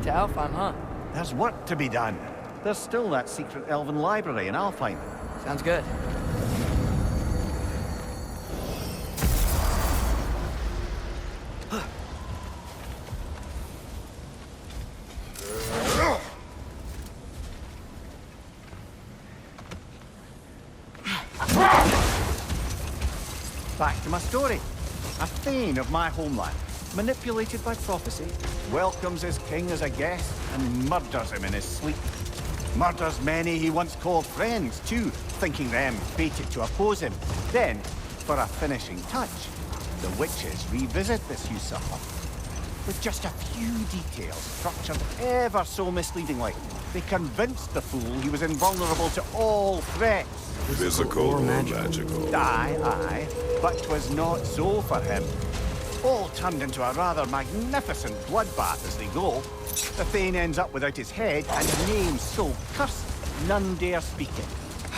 to Alfheim, huh? There's work to be done. There's still that secret elven library in Alfheim. Sounds good. Back to my story. A thane of my homeland, manipulated by prophecy, welcomes his king as a guest and murders him in his sleep. Murders many he once called friends, too, thinking them fated to oppose him. Then, for a finishing touch, the witches revisit this usurper. With just a few details structured ever so misleadingly, they convinced the fool he was invulnerable to all threats. Physical or magical? Aye, but 'twas not so for him. All turned into a rather magnificent bloodbath as they go. The Thane ends up without his head and a name so cursed none dare speak it.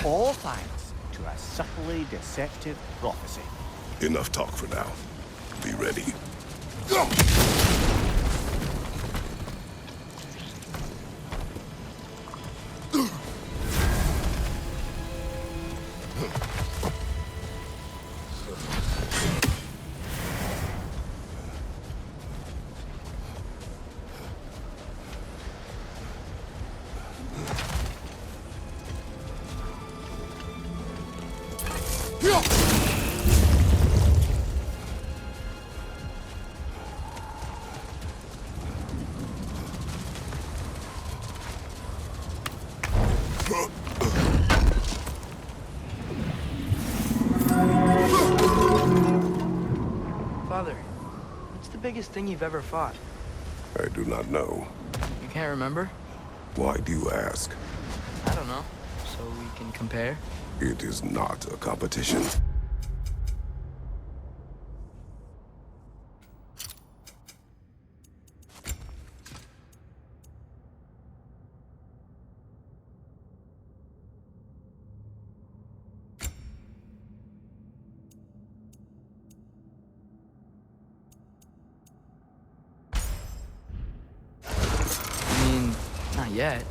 All thanks to a subtly deceptive prophecy. Enough talk for now. Be ready. Father, what's the biggest thing you've ever fought? I do not know. You can't remember? Why do you ask? I don't know. So we can compare? It is not a competition. I mean, not yet.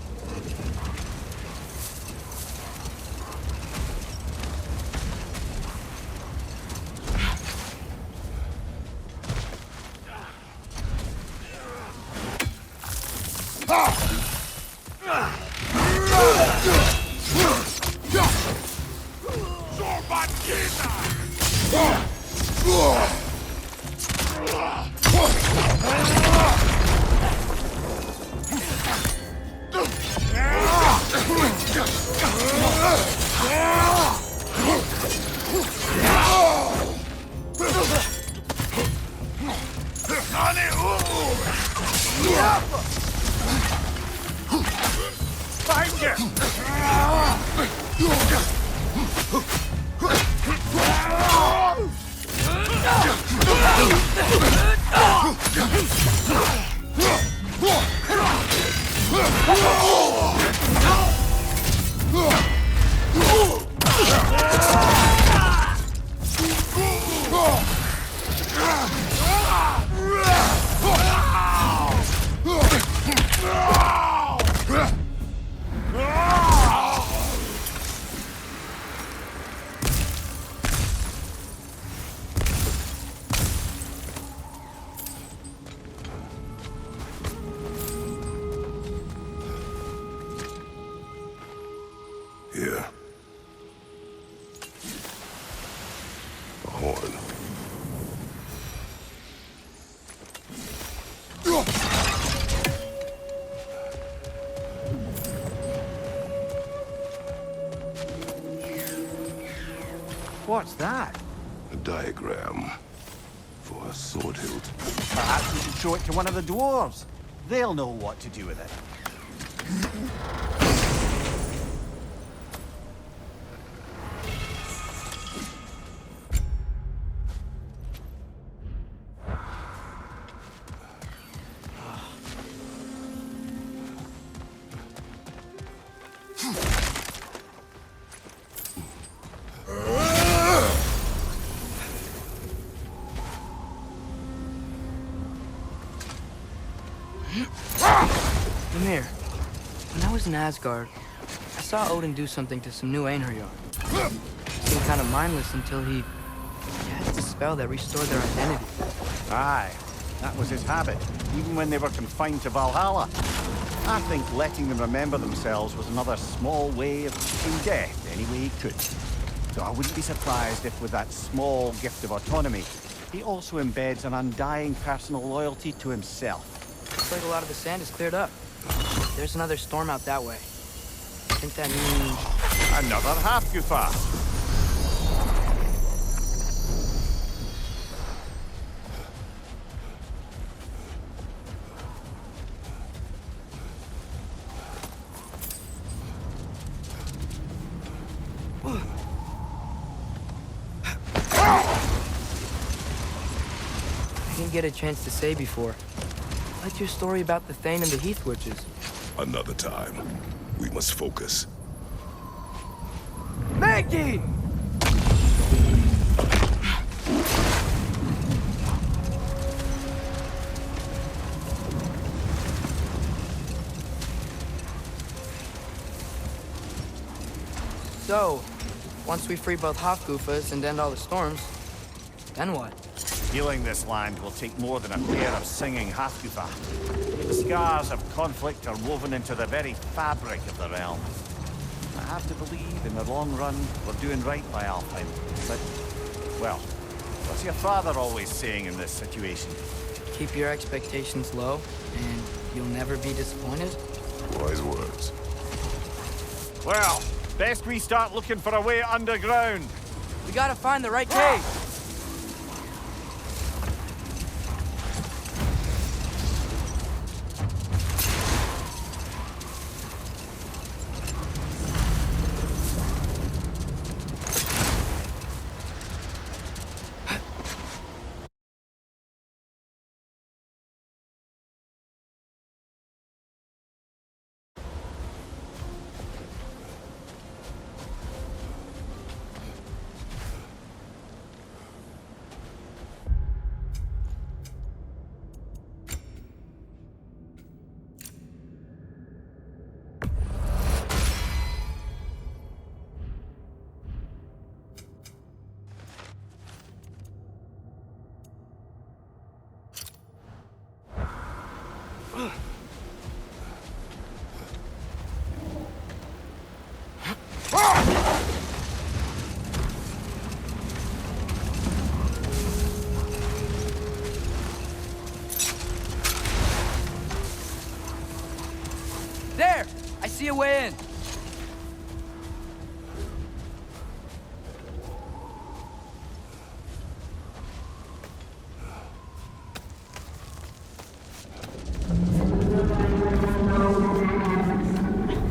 Here. A horn. What's that? A diagram for a sword hilt. Perhaps we should show it to one of the dwarves. They'll know what to do with it. Mimir, when I was in Asgard, I saw Odin do something to some new Einherjar. It seemed kind of mindless until he cast a spell that restored their identity. Aye, that was his habit, even when they were confined to Valhalla. I think letting them remember themselves was another small way of defeating death any way he could. So I wouldn't be surprised if with that small gift of autonomy, he also embeds an undying personal loyalty to himself. Looks like a lot of the sand is cleared up. There's another storm out that way. I think that means... Another Halfuga. I didn't get a chance to say before. What's your story about the Thane and the Heath Witches? Another time. We must focus. Maggie! So, once we free both Halfgufas and end all the storms, then what? Healing this land will take more than a pair of singing Halfuga. The scars of conflict are woven into the very fabric of the realm. I have to believe, in the long run, we're doing right by Alfheim. But, well, what's your father always saying in this situation? Keep your expectations low, and you'll never be disappointed? Wise words. Well, best we start looking for a way underground. We gotta find the right cave! There! I see a way in.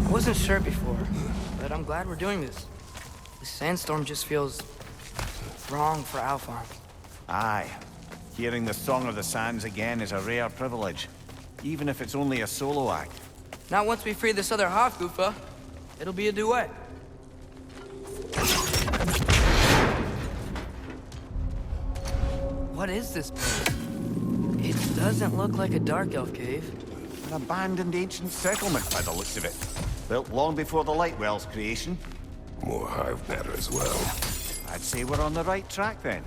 I wasn't sure before, but I'm glad we're doing this. The sandstorm just feels wrong for Alfheim. Aye. Hearing the Song of the Sands again is a rare privilege, even if it's only a solo act. Not once we free this other Halfgufa. It'll be a duet. What is this place? It doesn't look like a Dark Elf cave. An abandoned ancient settlement by the looks of it. Built long before the Lightwell's creation. More hive matter as well. I'd say we're on the right track then.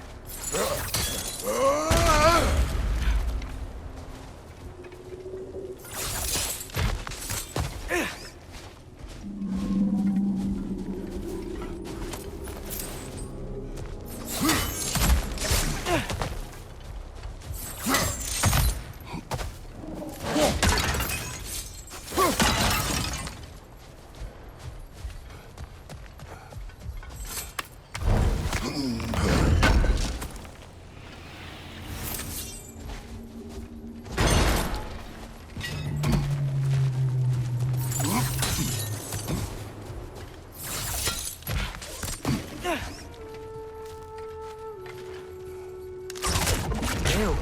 Ew.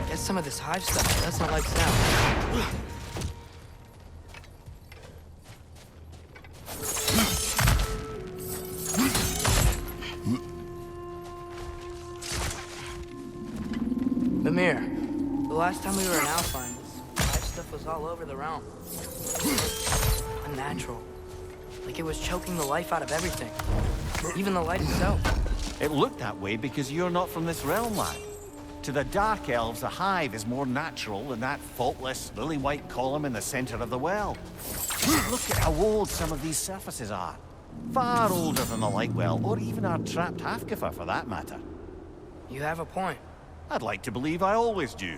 Guess some of this hive stuff doesn't like sound. Mimir, the last time we were in Alfheim, this hive stuff was was all over the realm. Unnatural. Like it was choking the life out of everything. Even the light itself. It looked that way because you're not from this realm, lad. To the Dark Elves, the hive is more natural than that faultless, lily-white column in the center of the well. Look at how old some of these surfaces are. Far older than the light well, or even our trapped Halfuga for that matter. You have a point. I'd like to believe I always do.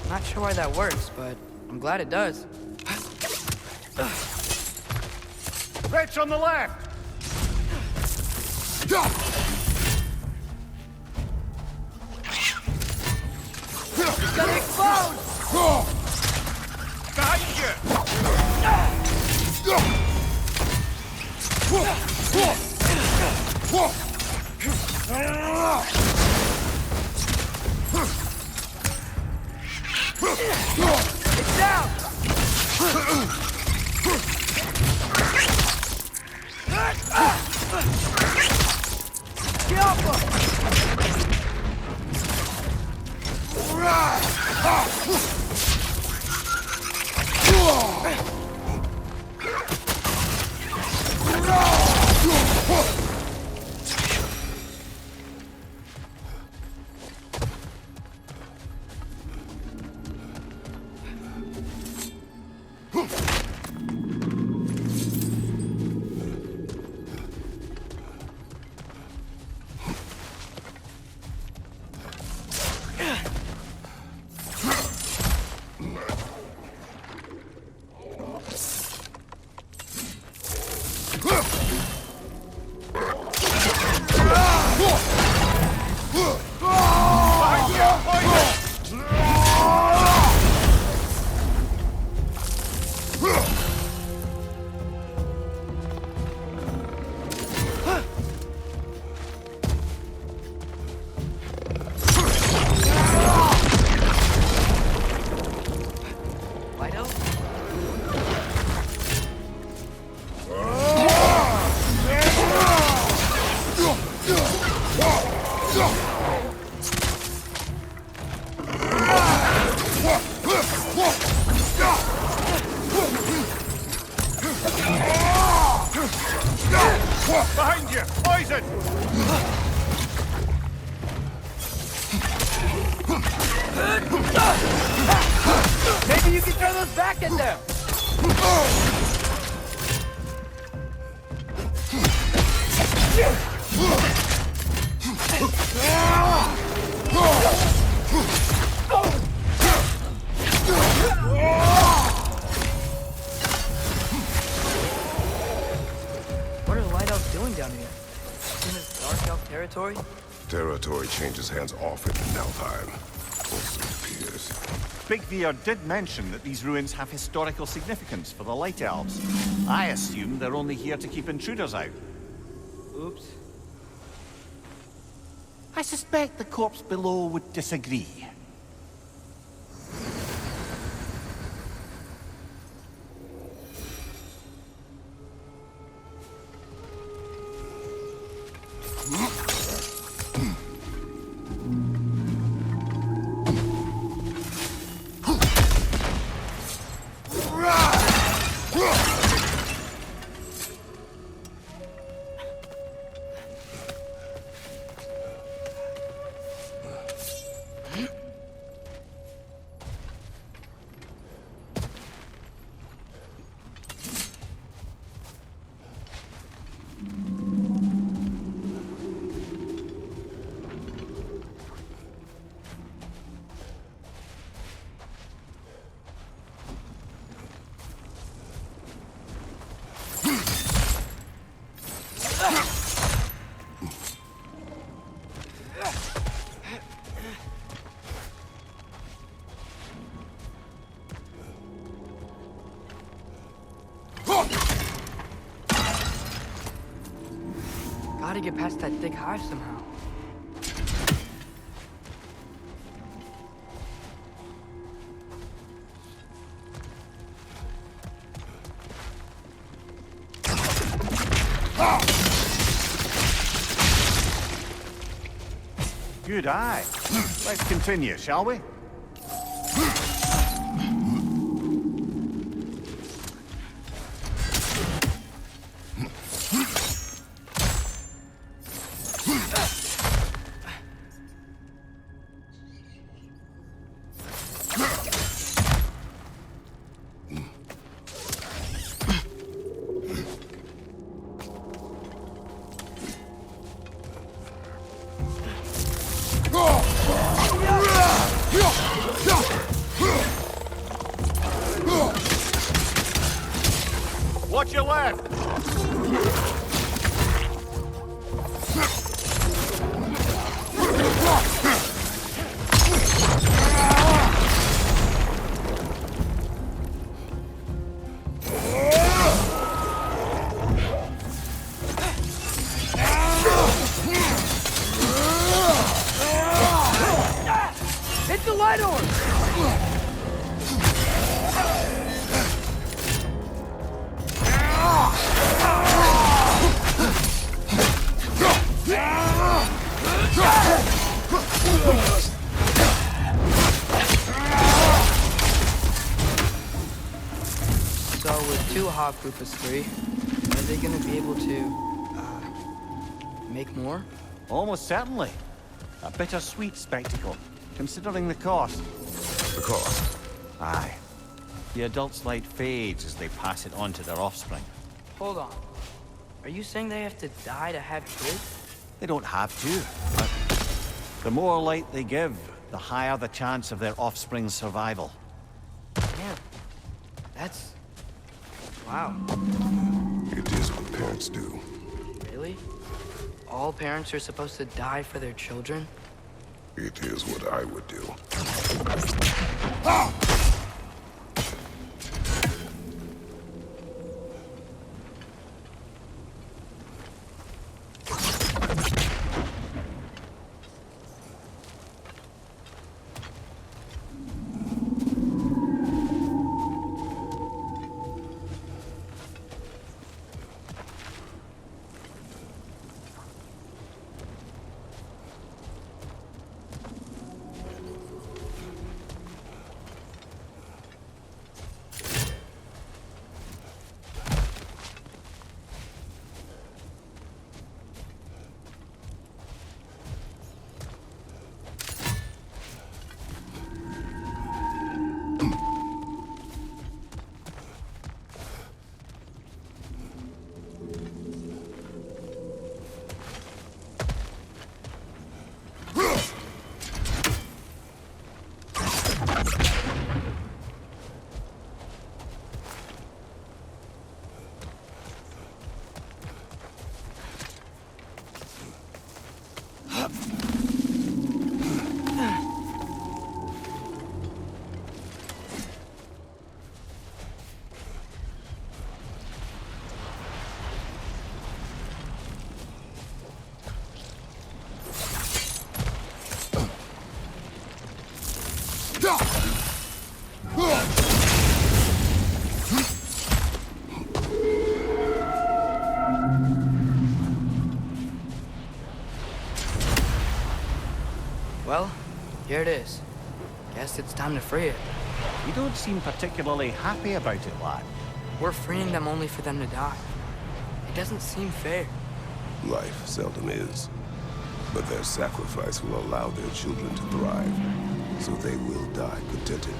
Not sure why that works, but I'm glad it does. Wretch on the left! It's gonna explode! Behind you! It's down! Get off Behind you! Poison! Maybe you can throw those back at them! What are the Light Elves doing down here? In this Dark Elf territory? Territory changes hands often in Naltheim. Or so it appears. Big Veer did mention that these ruins have historical significance for the Light Elves. I assume they're only here to keep intruders out. Oops. I suspect the corpse below would disagree. get past that thick hive somehow. Good eye. Let's continue, shall we? Watch your left! Hit the light orb! So with two Halfugas free, are they gonna be able to, make more? Almost certainly. A bittersweet spectacle, considering the cost. The cost? Aye. The adult's light fades as they pass it on to their offspring. Hold on. Are you saying they have to die to have kids? They don't have to, but the more light they give, the higher the chance of their offspring's survival. Yeah. That's... wow. It is what parents do. Really? All parents are supposed to die for their children? It is what I would do. Well, here it is. Guess it's time to free it. You don't seem particularly happy about it, lad. We're freeing them only for them to die. It doesn't seem fair. Life seldom is. But their sacrifice will allow their children to thrive. So they will die contented.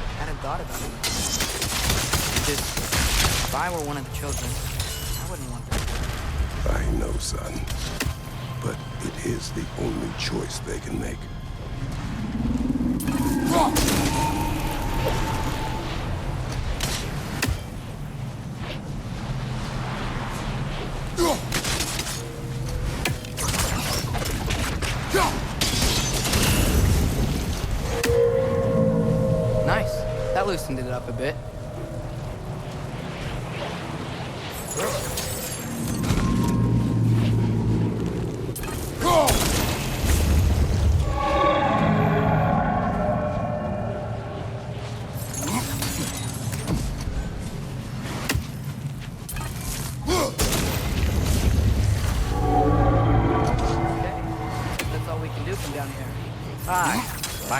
I hadn't thought about it. Just, if I were one of the children, I wouldn't want them. I know, son. But it is the only choice they can make. Nice. That loosened it up a bit.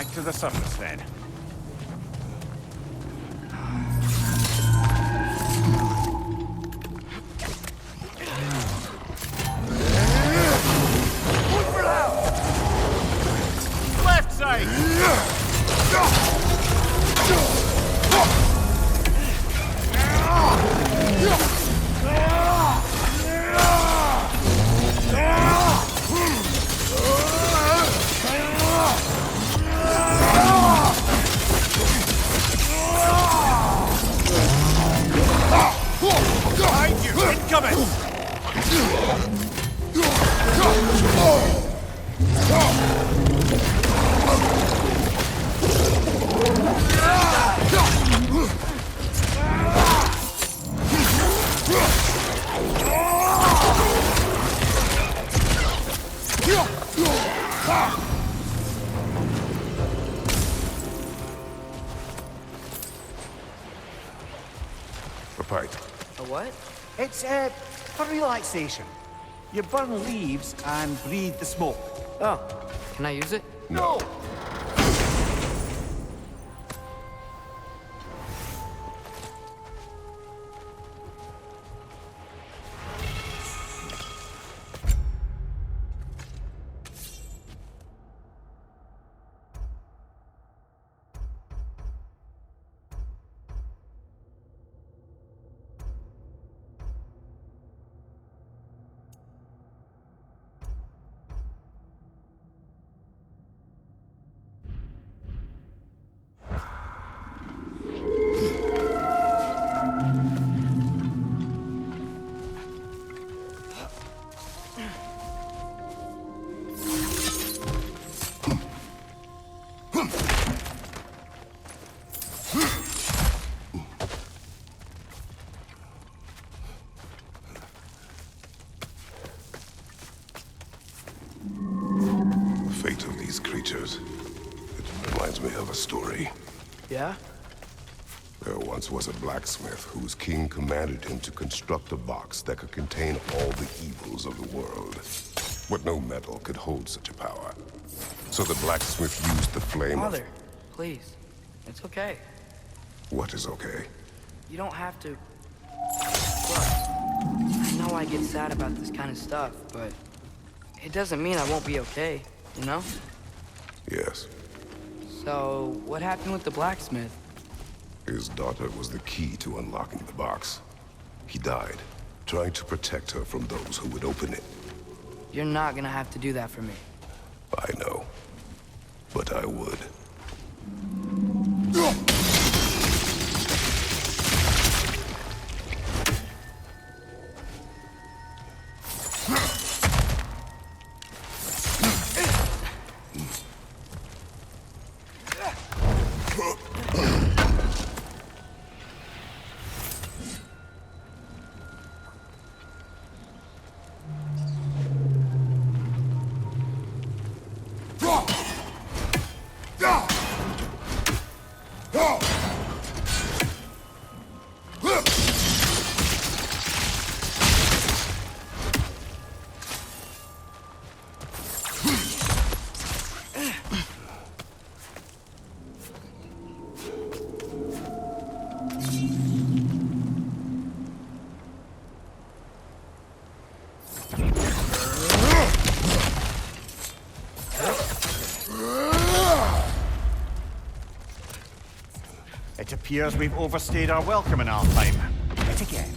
Back to the surface then. Left side! Behind you! Incoming! A pipe. A what? It's, for relaxation. You burn leaves and breathe the smoke. Oh, can I use it? No! Fate of these creatures. It reminds me of a story. Yeah? There once was a blacksmith whose king commanded him to construct a box that could contain all the evils of the world. But no metal could hold such a power. So the blacksmith used the flame Father, please. It's okay. What is okay? You don't have to... Look, I know I get sad about this kind of stuff, but it doesn't mean I won't be okay, you know? Yes. So, what happened with the blacksmith? His daughter was the key to unlocking the box. He died, trying to protect her from those who would open it. You're not gonna have to do that for me. I know. But I would. It appears we've overstayed our welcome in our time. Yet again.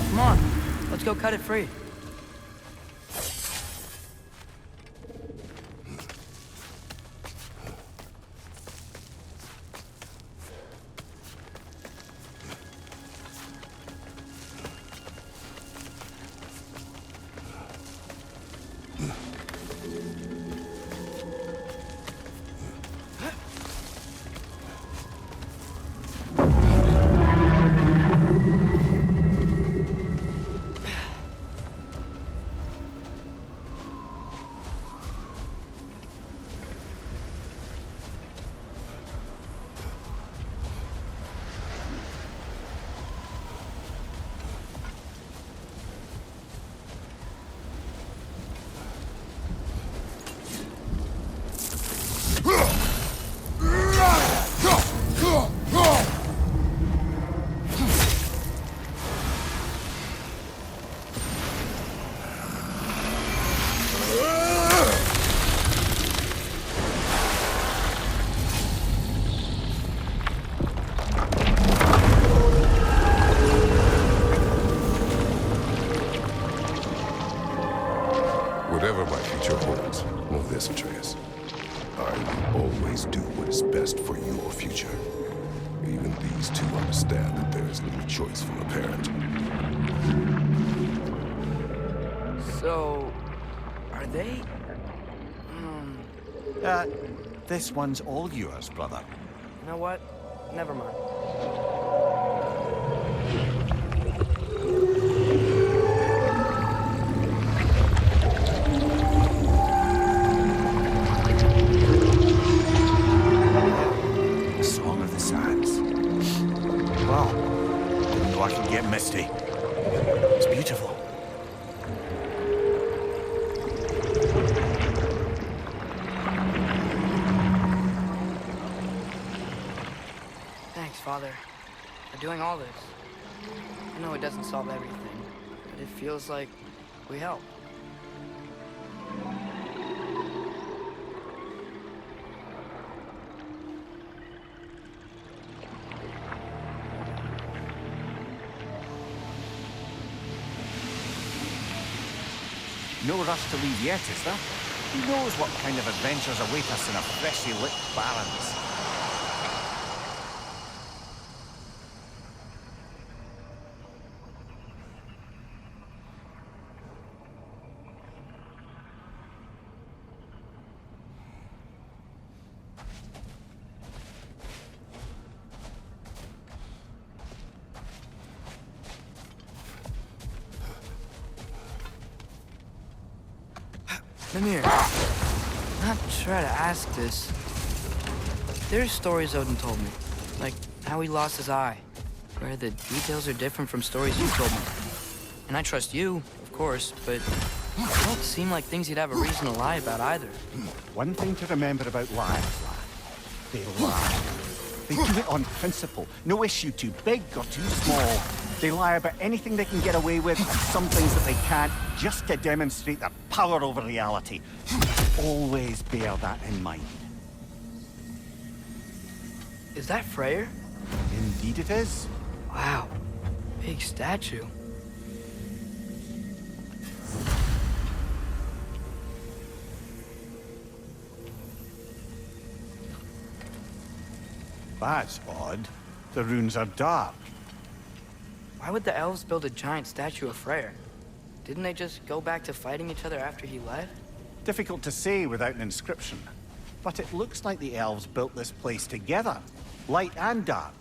Come on, let's go cut it free. Whatever my future holds, know this, Atreus. I will always do what is best for your future. Even these two understand that there is little choice from a parent. So, are they? This one's all yours, brother. You know what? Never mind. Song of the Sands. Wow. Didn't know I could get misty. It's beautiful. Thanks, Father, for doing all this. I know it doesn't solve everything, but it feels like we help. No rush to leave yet, is there? Who knows what kind of adventures await us in our freshly lit barrens? Mimir, not try to ask this. There's stories Odin told me, like how he lost his eye, where the details are different from stories you told me. And I trust you, of course, but they don't seem like things you'd have a reason to lie about either. One thing to remember about liars, lad. They lie. They do it on principle. No issue too big or too small. They lie about anything they can get away with and some things that they can't, just to demonstrate their power over reality. Always bear that in mind. Is that Freyr? Indeed it is. Wow, big statue. That's odd. The runes are dark. Why would the elves build a giant statue of Freyr? Didn't they just go back to fighting each other after he left? Difficult to say without an inscription. But it looks like the elves built this place together. Light and dark.